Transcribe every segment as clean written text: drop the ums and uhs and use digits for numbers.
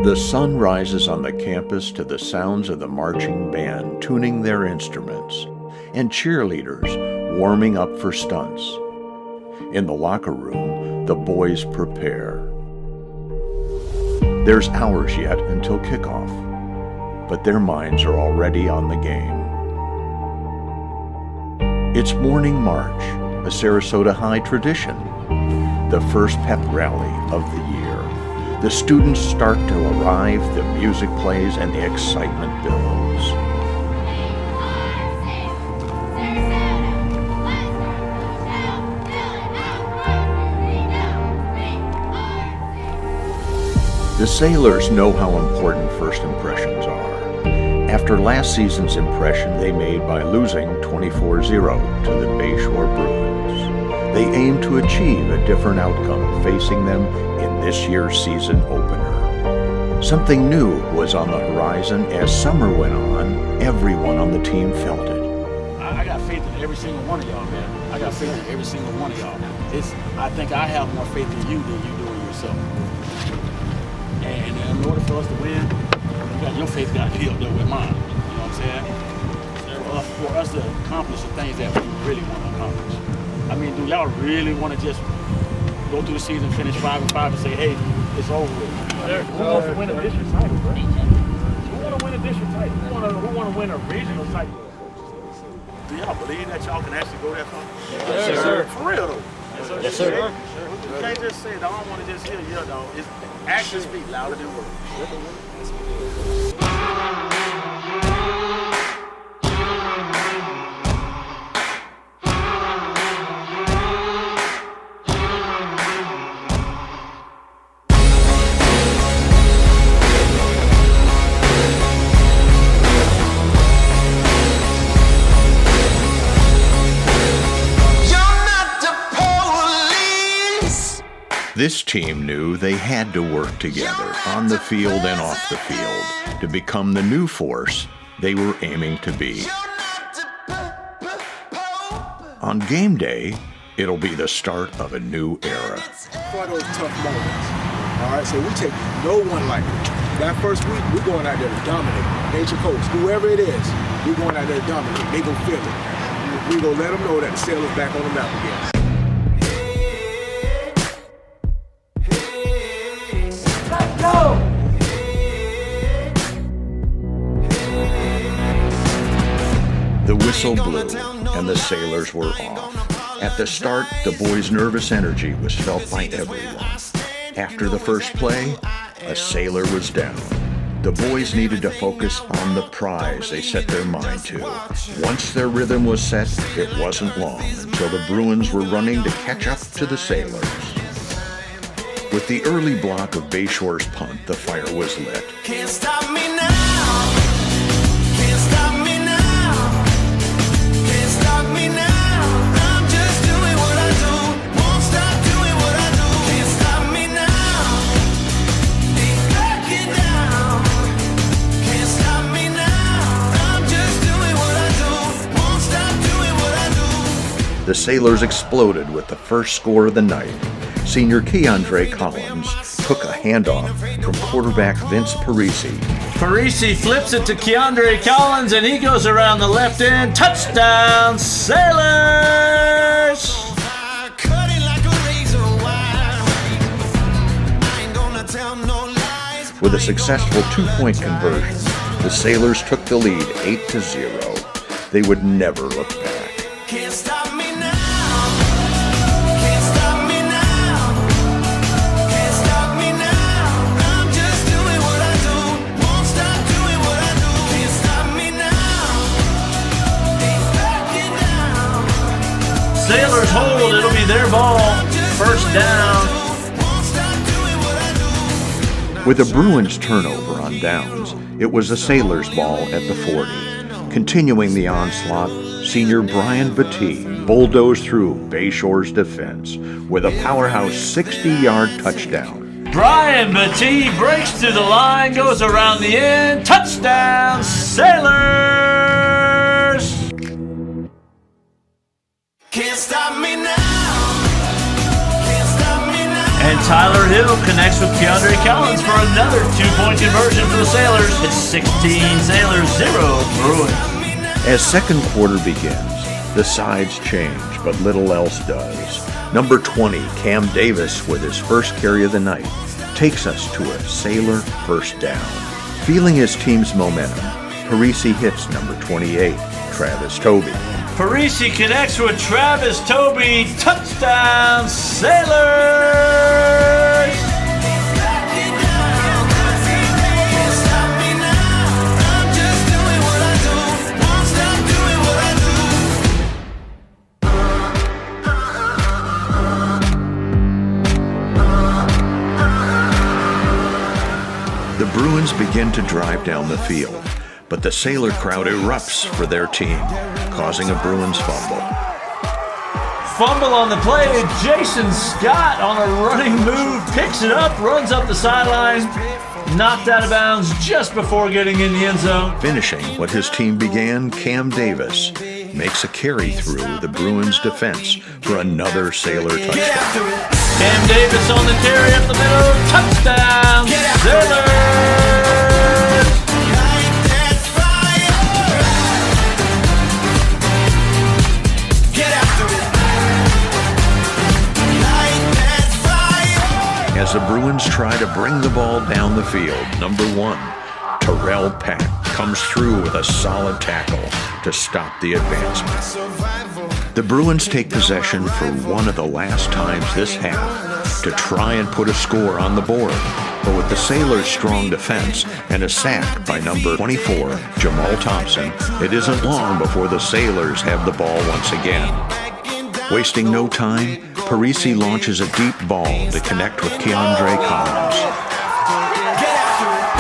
The sun rises on the campus to the sounds of the marching band tuning their instruments and cheerleaders warming up for stunts. In the locker room, the boys prepare. There's hours yet until kickoff, but their minds are already on the game. It's morning march, a Sarasota High tradition, the first pep rally of the year. The students start to arrive, the music plays, and the excitement builds. The Sailors know how important first impressions are. After last season's impression they made by losing 24-0 to the Bayshore Bruins, they aim to achieve a different outcome facing them in this year's season opener. Something new was on the horizon. As summer went on, everyone on the team felt it. I got faith in every single one of y'all, man. I got faith in every single one of y'all. I think I have more faith in you than you do in yourself. And in order for us to win, your faith got to be up there with mine. You know what I'm saying? For us to accomplish the things that we really want to accomplish. I mean, do y'all really want to just go through the season, finish 5-5, and say, hey, it's over with? Who wants to win a district title, bro? Who want to win a district title? Who want to win a regional title? Do y'all believe that y'all can actually go that far? Yes, sir. For real, though? Yes, sir. You can't just say it. I don't want to just hear you, though. It's actions speak louder than words. This team knew they had to work together on the field and off the field to become the new force they were aiming to be. On game day, it'll be the start of a new era. For those tough moments, all right, so we take no one lightly. That first week, we're going out there to dominate. Nature coach, whoever it is, we're going out there to dominate. They gonna feel it. We gonna let them know that the Sailors back on the map again. The whistle blew, and the Sailors were off. At the start, the boys' nervous energy was felt by everyone. After the first play, a Sailor was down. The boys needed to focus on the prize they set their mind to. Once their rhythm was set, it wasn't long until the Bruins were running to catch up to the Sailors. With the early block of Bayshore's punt, the fire was lit. Can't stop me now. Can't stop me now. Can't stop me now. I'm just doing what I do. Won't stop doing what I do. Can't stop me now. Ain't backing down. Can't stop me now. I'm just doing what I do. Won't stop doing what I do. The Sailors exploded with the first score of the night. Senior Keandre Collins took a handoff from quarterback Vince Parisi. Parisi flips it to Keandre Collins, and he goes around the left end. Touchdown, Sailors! With a successful two-point conversion, the Sailors took the lead 8-0. They would never look back. Can't stop me now. Can't stop me now. Can't stop me now. I'm just doing what I do. Won't stop doing what I do. Can't stop me now. Ain't backing down. Sailors hold, it'll be their ball. First down. Won't stop doing what I do. With a Bruins turnover on downs, it was the Sailors' ball at the 40. Continuing the onslaught, senior Brian Battie bulldozed through Bayshore's defense with a powerhouse 60-yard touchdown. Brian Battie breaks through the line, goes around the end. Touchdown, Sailors! Can't stop me now. Can't stop me now. And Tyler Hill connects with Keandre Collins for another 2-point conversion for the Sailors. It's 16 Sailors, 0 Bruins. As second quarter begins, the sides change, but little else does. Number 20, Cam Davis, with his first carry of the night, takes us to a Sailor first down. Feeling his team's momentum, Parisi hits number 28, Travis Tobey. Parisi connects with Travis Tobey. Touchdown, Sailors! The Bruins begin to drive down the field, but the Sailor crowd erupts for their team, causing a Bruins fumble. Fumble on the play. Jason Scott on a running move picks it up, runs up the sideline, knocked out of bounds just before getting in the end zone. Finishing what his team began, Cam Davis makes a carry through the Bruins defense for another Sailor touchdown. Cam Davis on the carry up the middle. Touchdown, Sailors! As the Bruins try to bring the ball down the field, number 1, Terrell Pack comes through with a solid tackle to stop the advancement. The Bruins take possession for one of the last times this half to try and put a score on the board. But with the Sailors' strong defense and a sack by number 24, Jamal Thompson, it isn't long before the Sailors have the ball once again. Wasting no time, Parisi launches a deep ball to connect with Keandre Collins.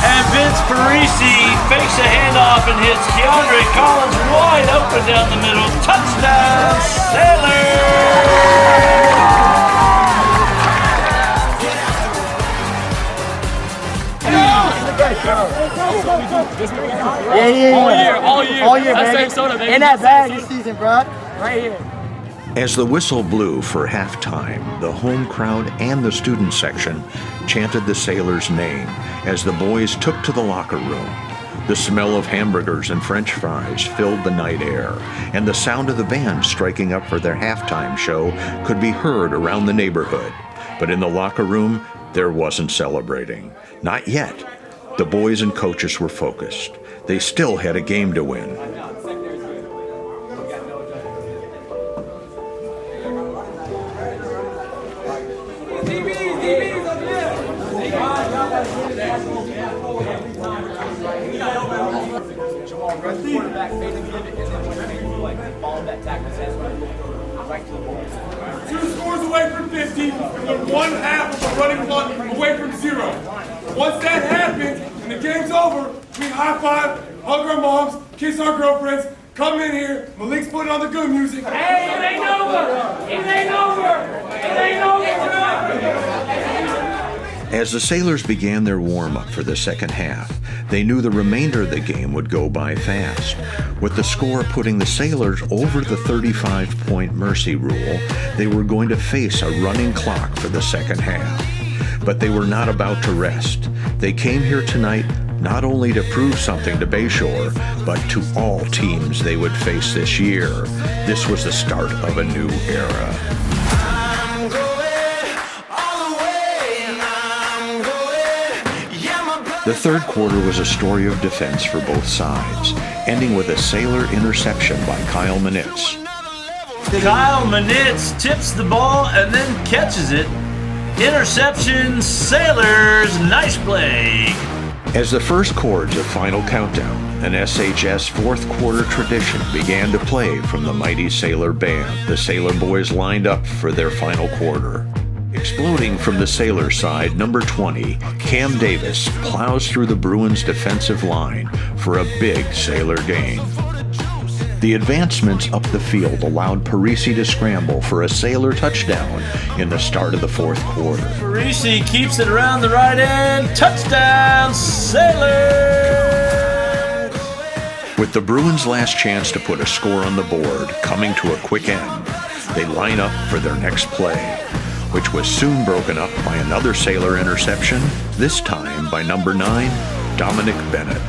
And Vince Parisi fakes a handoff and hits Keandre Collins wide open down the middle. Touchdown, Sailors! All year, man. Ain't that bad this season, bro? Right here. As the whistle blew for halftime, the home crowd and the student section chanted the Sailors' name as the boys took to the locker room. The smell of hamburgers and French fries filled the night air, and the sound of the band striking up for their halftime show could be heard around the neighborhood. But in the locker room, there wasn't celebrating. Not yet. The boys and coaches were focused. They still had a game to win. Two scores away from 50, and 1/2 of a running clock away from 0. Once that happens and the game's over, we high five, hug our moms, kiss our girlfriends, come in here, Malik's putting on the good music. Hey, it ain't over! It ain't over! It ain't over! As the Sailors began their warm-up for the second half, they knew the remainder of the game would go by fast, with the score putting the Sailors over the 35-point mercy rule. They were going to face a running clock for the second half. But they were not about to rest. They came here tonight not only to prove something to Bayshore, but to all teams they would face this year. This was the start of a new era. The third quarter was a story of defense for both sides, ending with a Sailor interception by Kyle Manitz. Kyle Manitz tips the ball and then catches it. Interception, Sailors, nice play. As the first chords of Final Countdown, an SHS fourth quarter tradition began to play from the mighty Sailor Band, the Sailor boys lined up for their final quarter. Exploding from the Sailor side, number 20, Cam Davis plows through the Bruins' defensive line for a big Sailor gain. The advancements up the field allowed Parisi to scramble for a Sailor touchdown in the start of the fourth quarter. Parisi keeps it around the right end. Touchdown, Sailors! With the Bruins' last chance to put a score on the board coming to a quick end, they line up for their next play. which was soon broken up by another Sailor interception, this time by number 9, Dominic Bennett.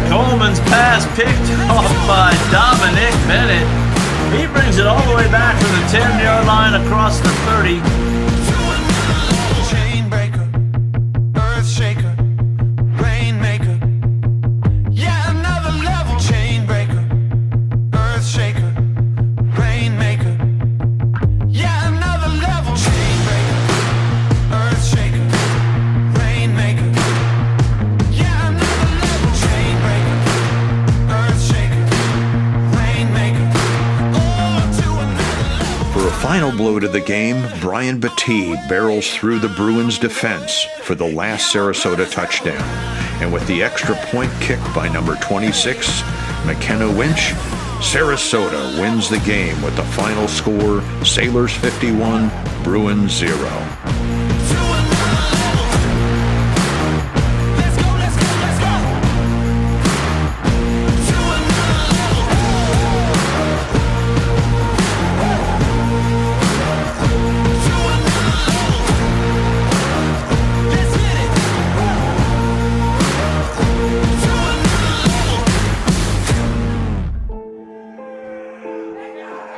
Coleman's pass picked off by Dominic Bennett. He brings it all the way back from the 10-yard line across the 30. Chainbreaker, earth shaker, rainmaker. Yeah, another level. Chainbreaker, earth shaker, rainmaker. Yeah, another level. Chainbreaker, earth shaker, rainmaker. Yeah, another level. Chainbreaker, earth shaker, rainmaker. For a final blow to the game, Brian Battie barrels through the Bruins' defense for the last Sarasota touchdown. And with the extra point kick by number 26, McKenna Winch, Sarasota wins the game with the final score, Sailors 51, Bruins 0.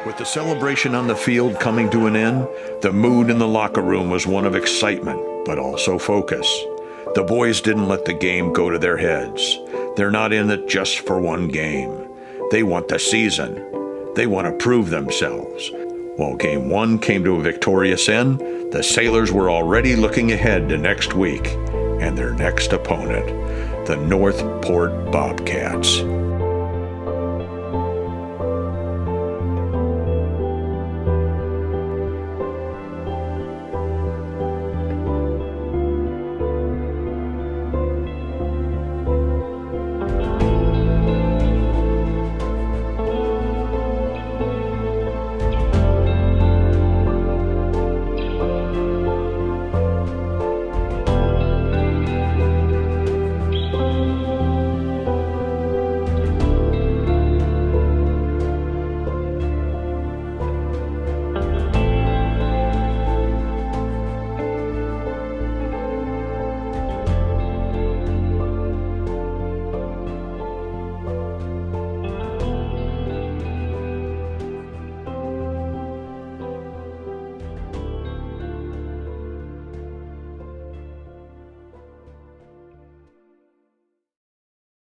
With the celebration on the field coming to an end, the mood in the locker room was one of excitement, but also focus. The boys didn't let the game go to their heads. They're not in it just for one game. They want the season. They want to prove themselves. While Game 1 came to a victorious end, the Sailors were already looking ahead to next week and their next opponent, the Northport Bobcats.